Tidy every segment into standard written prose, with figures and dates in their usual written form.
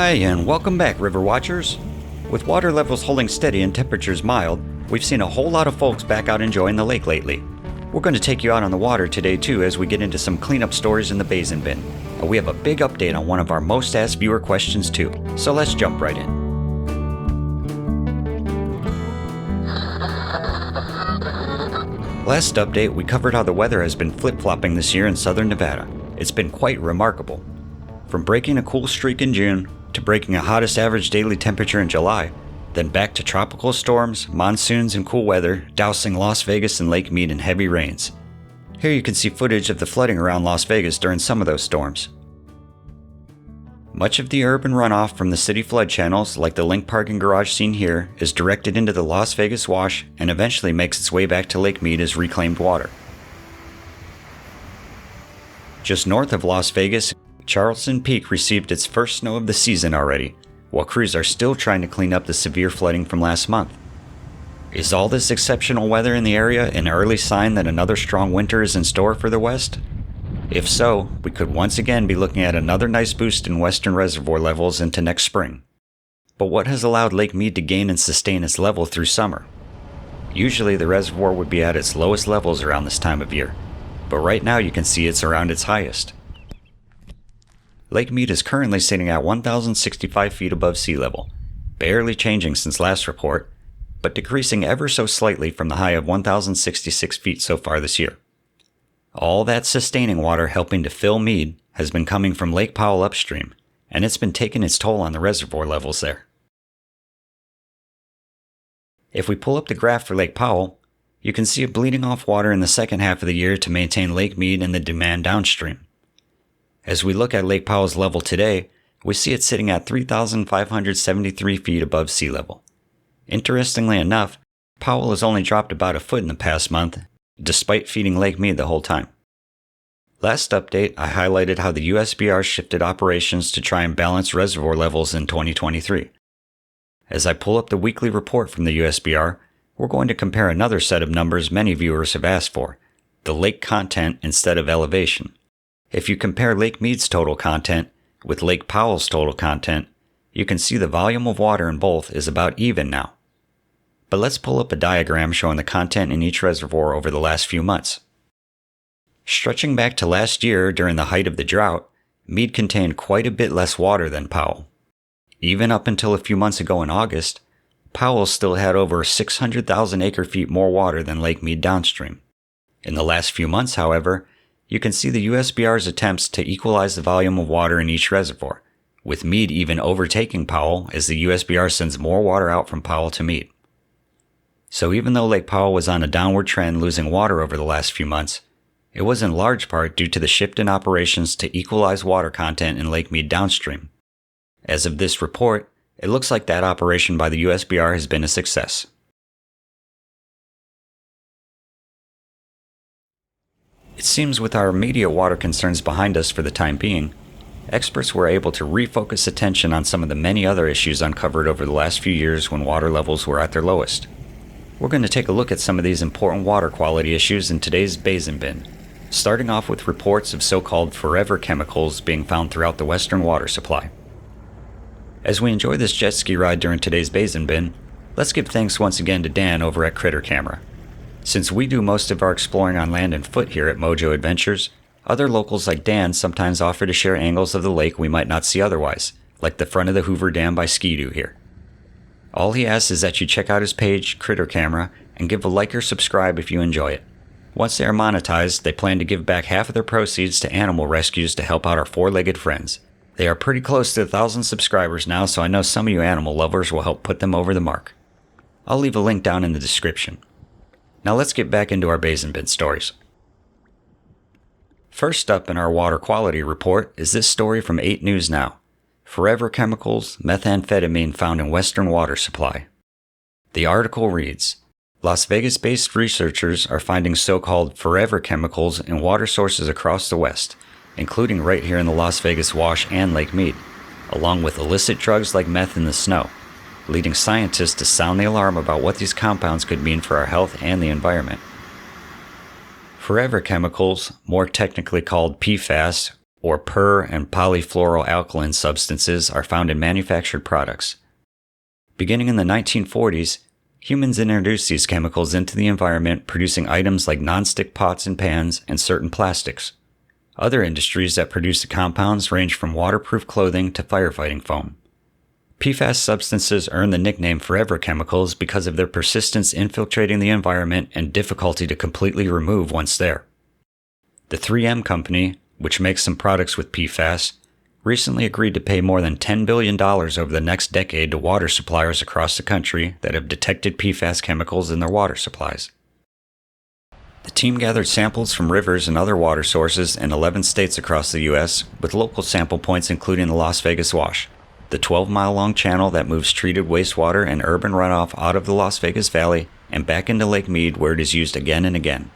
Hi, and welcome back, River Watchers. With water levels holding steady and temperatures mild, we've seen a whole lot of folks back out enjoying the lake lately. We're going to take you out on the water today too as we get into some cleanup stories in the Basin bin. And we have a big update on one of our most asked viewer questions too, so let's jump right in. Last update, we covered how the weather has been flip-flopping this year in southern Nevada. It's been quite remarkable. From breaking a cool streak in June, to breaking a hottest average daily temperature in July, then back to tropical storms, monsoons, and cool weather, dousing Las Vegas and Lake Mead in heavy rains. Here you can see footage of the flooding around Las Vegas during some of those storms. Much of the urban runoff from the city flood channels, like the Link parking garage seen here, is directed into the Las Vegas wash and eventually makes its way back to Lake Mead as reclaimed water. Just north of Las Vegas, Charleston Peak received its first snow of the season already, while crews are still trying to clean up the severe flooding from last month. Is all this exceptional weather in the area an early sign that another strong winter is in store for the West? If so, we could once again be looking at another nice boost in western reservoir levels into next spring. But what has allowed Lake Mead to gain and sustain its level through summer? Usually the reservoir would be at its lowest levels around this time of year, but right now you can see it's around its highest. Lake Mead is currently sitting at 1,065 feet above sea level, barely changing since last report, but decreasing ever so slightly from the high of 1,066 feet so far this year. All that sustaining water helping to fill Mead has been coming from Lake Powell upstream, and it's been taking its toll on the reservoir levels there. If we pull up the graph for Lake Powell, you can see it bleeding off water in the second half of the year to maintain Lake Mead and the demand downstream. As we look at Lake Powell's level today, we see it sitting at 3,573 feet above sea level. Interestingly enough, Powell has only dropped about a foot in the past month, despite feeding Lake Mead the whole time. Last update, I highlighted how the USBR shifted operations to try and balance reservoir levels in 2023. As I pull up the weekly report from the USBR, we're going to compare another set of numbers many viewers have asked for, the lake content instead of elevation. If you compare Lake Mead's total content with Lake Powell's total content, you can see the volume of water in both is about even now. But let's pull up a diagram showing the content in each reservoir over the last few months. Stretching back to last year during the height of the drought, Mead contained quite a bit less water than Powell. Even up until a few months ago in August, Powell still had over 600,000 acre-feet more water than Lake Mead downstream. In the last few months, however, you can see the USBR's attempts to equalize the volume of water in each reservoir, with Mead even overtaking Powell as the USBR sends more water out from Powell to Mead. So even though Lake Powell was on a downward trend losing water over the last few months, it was in large part due to the shift in operations to equalize water content in Lake Mead downstream. As of this report, it looks like that operation by the USBR has been a success. It seems with our immediate water concerns behind us for the time being, experts were able to refocus attention on some of the many other issues uncovered over the last few years when water levels were at their lowest. We're going to take a look at some of these important water quality issues in today's Basin bin, starting off with reports of so-called forever chemicals being found throughout the western water supply. As we enjoy this jet ski ride during today's Basin bin, let's give thanks once again to Dan over at Critter Camera. Since we do most of our exploring on land and foot here at Mojo Adventures, other locals like Dan sometimes offer to share angles of the lake we might not see otherwise, like the front of the Hoover Dam by Ski-Doo here. All he asks is that you check out his page, Critter Camera, and give a like or subscribe if you enjoy it. Once they are monetized, they plan to give back half of their proceeds to animal rescues to help out our four-legged friends. They are pretty close to 1,000 subscribers now, so I know some of you animal lovers will help put them over the mark. I'll leave a link down in the description. Now let's get back into our Basin bin stories. First up in our water quality report is this story from 8 News Now. Forever chemicals, methamphetamine found in western water supply. The article reads, Las Vegas-based researchers are finding so-called forever chemicals in water sources across the West, including right here in the Las Vegas Wash and Lake Mead, along with illicit drugs like meth in the snow, leading scientists to sound the alarm about what these compounds could mean for our health and the environment. Forever chemicals, more technically called PFAS, or per- and polyfluoroalkyl substances are found in manufactured products. Beginning in the 1940s, humans introduced these chemicals into the environment, producing items like nonstick pots and pans and certain plastics. Other industries that produce the compounds range from waterproof clothing to firefighting foam. PFAS substances earn the nickname forever chemicals because of their persistence infiltrating the environment and difficulty to completely remove once there. The 3M company, which makes some products with PFAS, recently agreed to pay more than $10 billion over the next decade to water suppliers across the country that have detected PFAS chemicals in their water supplies. The team gathered samples from rivers and other water sources in 11 states across the U.S., with local sample points including the Las Vegas Wash, the 12-mile-long channel that moves treated wastewater and urban runoff out of the Las Vegas Valley and back into Lake Mead, where it is used again and again.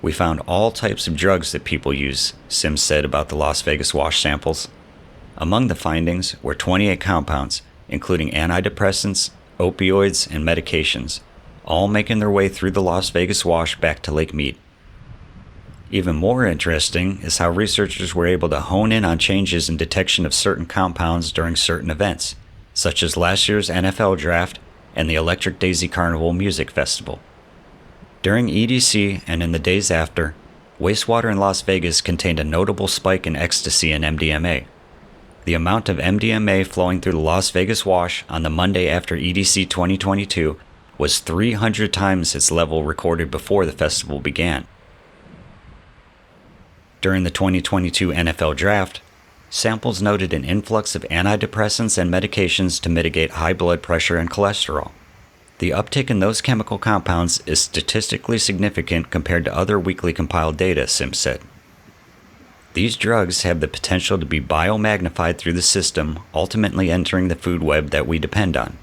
We found all types of drugs that people use, Sims said about the Las Vegas Wash samples. Among the findings were 28 compounds, including antidepressants, opioids, and medications, all making their way through the Las Vegas Wash back to Lake Mead. Even more interesting is how researchers were able to hone in on changes in detection of certain compounds during certain events, such as last year's NFL Draft and the Electric Daisy Carnival Music Festival. During EDC and in the days after, wastewater in Las Vegas contained a notable spike in ecstasy and MDMA. The amount of MDMA flowing through the Las Vegas Wash on the Monday after EDC 2022 was 300 times its level recorded before the festival began. During the 2022 NFL Draft, samples noted an influx of antidepressants and medications to mitigate high blood pressure and cholesterol. The uptick in those chemical compounds is statistically significant compared to other weekly compiled data, Sims said. These drugs have the potential to be biomagnified through the system, ultimately entering the food web that we depend on.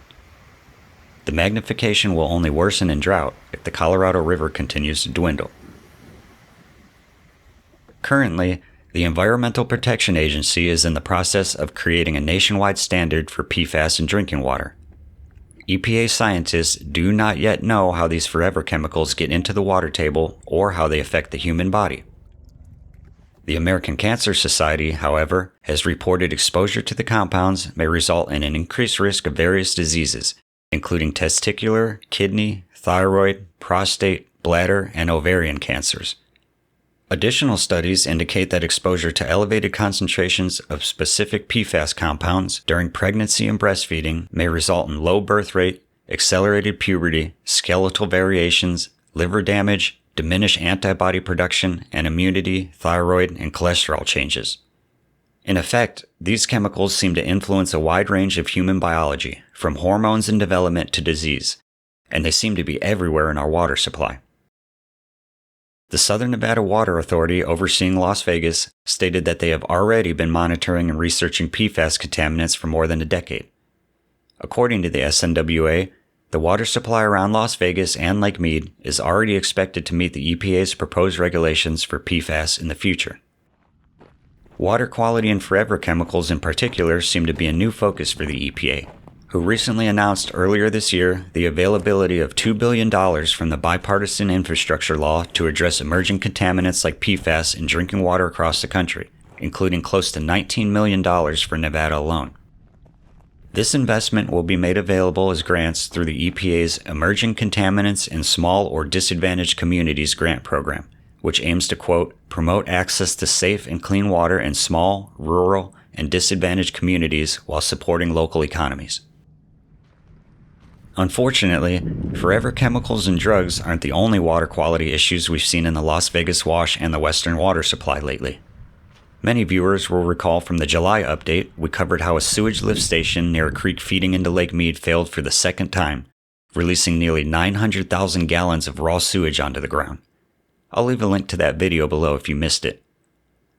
The magnification will only worsen in drought if the Colorado River continues to dwindle. Currently, the Environmental Protection Agency is in the process of creating a nationwide standard for PFAS in drinking water. EPA scientists do not yet know how these forever chemicals get into the water table or how they affect the human body. The American Cancer Society, however, has reported exposure to the compounds may result in an increased risk of various diseases, including testicular, kidney, thyroid, prostate, bladder, and ovarian cancers. Additional studies indicate that exposure to elevated concentrations of specific PFAS compounds during pregnancy and breastfeeding may result in low birth rate, accelerated puberty, skeletal variations, liver damage, diminished antibody production, and immunity, thyroid, and cholesterol changes. In effect, these chemicals seem to influence a wide range of human biology, from hormones and development to disease, and they seem to be everywhere in our water supply. The Southern Nevada Water Authority overseeing Las Vegas stated that they have already been monitoring and researching PFAS contaminants for more than a decade. According to the SNWA, the water supply around Las Vegas and Lake Mead is already expected to meet the EPA's proposed regulations for PFAS in the future. Water quality and forever chemicals in particular seem to be a new focus for the EPA, who recently announced earlier this year the availability of $2 billion from the Bipartisan Infrastructure Law to address emerging contaminants like PFAS in drinking water across the country, including close to $19 million for Nevada alone. This investment will be made available as grants through the EPA's Emerging Contaminants in Small or Disadvantaged Communities grant program, which aims to, quote, promote access to safe and clean water in small, rural, and disadvantaged communities while supporting local economies. Unfortunately, forever chemicals and drugs aren't the only water quality issues we've seen in the Las Vegas Wash and the Western water supply lately. Many viewers will recall from the July update we covered how a sewage lift station near a creek feeding into Lake Mead failed for the second time, releasing nearly 900,000 gallons of raw sewage onto the ground. I'll leave a link to that video below if you missed it.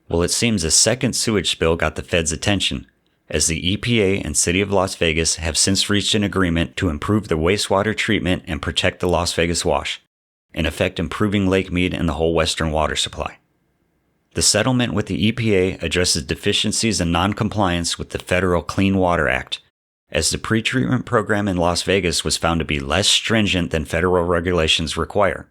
Well, it seems a second sewage spill got the Fed's attention, as the EPA and City of Las Vegas have since reached an agreement to improve the wastewater treatment and protect the Las Vegas Wash, in effect improving Lake Mead and the whole Western water supply. The settlement with the EPA addresses deficiencies and noncompliance with the Federal Clean Water Act, as the pretreatment program in Las Vegas was found to be less stringent than federal regulations require.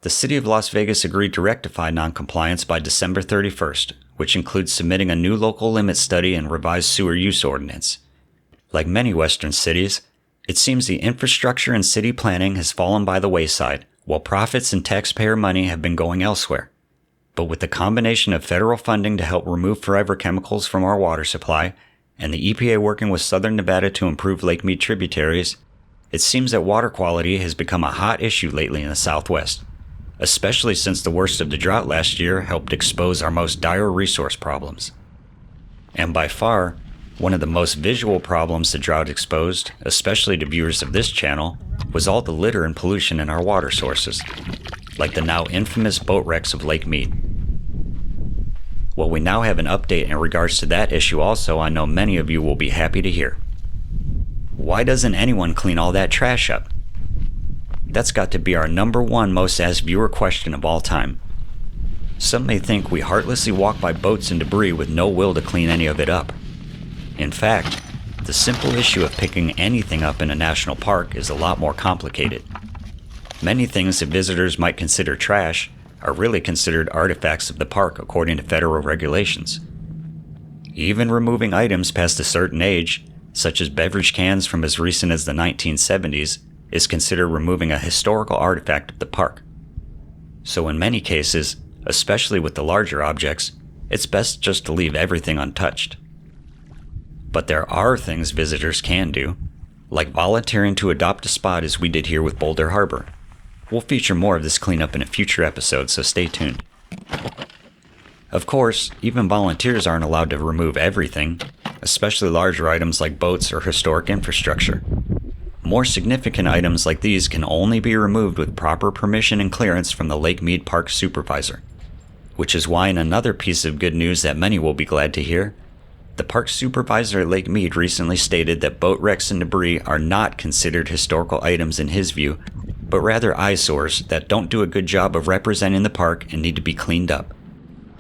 The city of Las Vegas agreed to rectify noncompliance by December 31st, which includes submitting a new local limit study and revised sewer use ordinance. Like many western cities, it seems the infrastructure and city planning has fallen by the wayside, while profits and taxpayer money have been going elsewhere. But with the combination of federal funding to help remove forever chemicals from our water supply, and the EPA working with Southern Nevada to improve Lake Mead tributaries, it seems that water quality has become a hot issue lately in the Southwest, especially since the worst of the drought last year helped expose our most dire resource problems. And by far, one of the most visual problems the drought exposed, especially to viewers of this channel, was all the litter and pollution in our water sources, like the now infamous boat wrecks of Lake Mead. Well, we now have an update in regards to that issue also. I know many of you will be happy to hear. Why doesn't anyone clean all that trash up? That's got to be our number one most asked viewer question of all time. Some may think we heartlessly walk by boats and debris with no will to clean any of it up. In fact, the simple issue of picking anything up in a national park is a lot more complicated. Many things that visitors might consider trash are really considered artifacts of the park according to federal regulations. Even removing items past a certain age, such as beverage cans from as recent as the 1970s, is considered removing a historical artifact of the park. So in many cases, especially with the larger objects, it's best just to leave everything untouched. But there are things visitors can do, like volunteering to adopt a spot as we did here with Boulder Harbor. We'll feature more of this cleanup in a future episode, so stay tuned. Of course, even volunteers aren't allowed to remove everything, especially larger items like boats or historic infrastructure. More significant items like these can only be removed with proper permission and clearance from the Lake Mead Park supervisor, which is why in another piece of good news that many will be glad to hear, the park supervisor at Lake Mead recently stated that boat wrecks and debris are not considered historical items in his view, but rather eyesores that don't do a good job of representing the park and need to be cleaned up.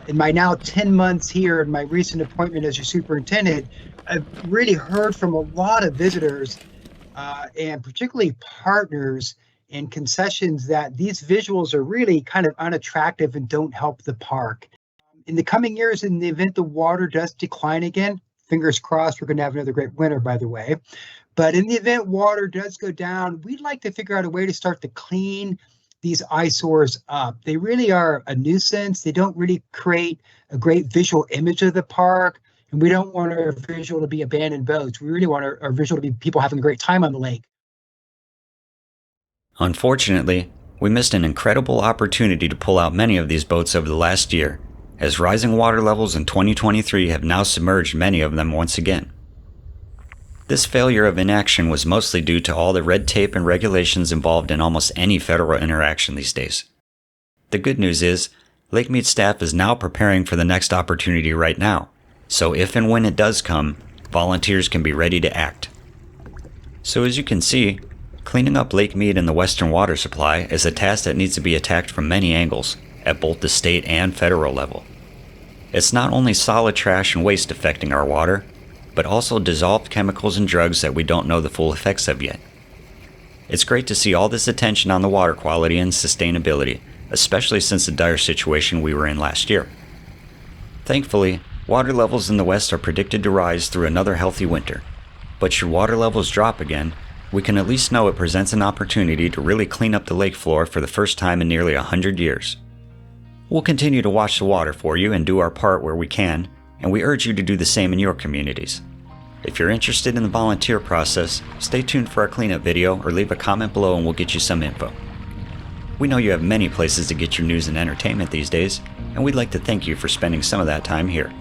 In my now 10 months here, in my recent appointment as your superintendent, I've really heard from a lot of visitors and particularly partners and concessions that these visuals are really kind of unattractive and don't help the park. In the coming years, in the event the water does decline again, fingers crossed, we're going to have another great winter, by the way. But in the event water does go down, we'd like to figure out a way to start to clean these eyesores up. They really are a nuisance. They don't really create a great visual image of the park. And we don't want our visual to be abandoned boats. We really want our visual to be people having a great time on the lake. Unfortunately, we missed an incredible opportunity to pull out many of these boats over the last year, as rising water levels in 2023 have now submerged many of them once again. This failure of inaction was mostly due to all the red tape and regulations involved in almost any federal interaction these days. The good news is, Lake Mead staff is now preparing for the next opportunity right now, so if and when it does come, volunteers can be ready to act. So as you can see, cleaning up Lake Mead and the western water supply is a task that needs to be attacked from many angles, at both the state and federal level. It's not only solid trash and waste affecting our water, but also dissolved chemicals and drugs that we don't know the full effects of yet. It's great to see all this attention on the water quality and sustainability, especially since the dire situation we were in last year. Thankfully, water levels in the West are predicted to rise through another healthy winter, but should water levels drop again, we can at least know it presents an opportunity to really clean up the lake floor for the first time in nearly 100 years. We'll continue to watch the water for you and do our part where we can, and we urge you to do the same in your communities. If you're interested in the volunteer process, stay tuned for our cleanup video or leave a comment below and we'll get you some info. We know you have many places to get your news and entertainment these days, and we'd like to thank you for spending some of that time here.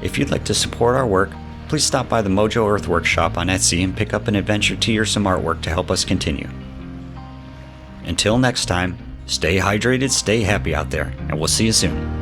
If you'd like to support our work, please stop by the Mojo Earthworks shop on Etsy and pick up an adventure tee or some artwork to help us continue. Until next time, stay hydrated, stay happy out there, and we'll see you soon.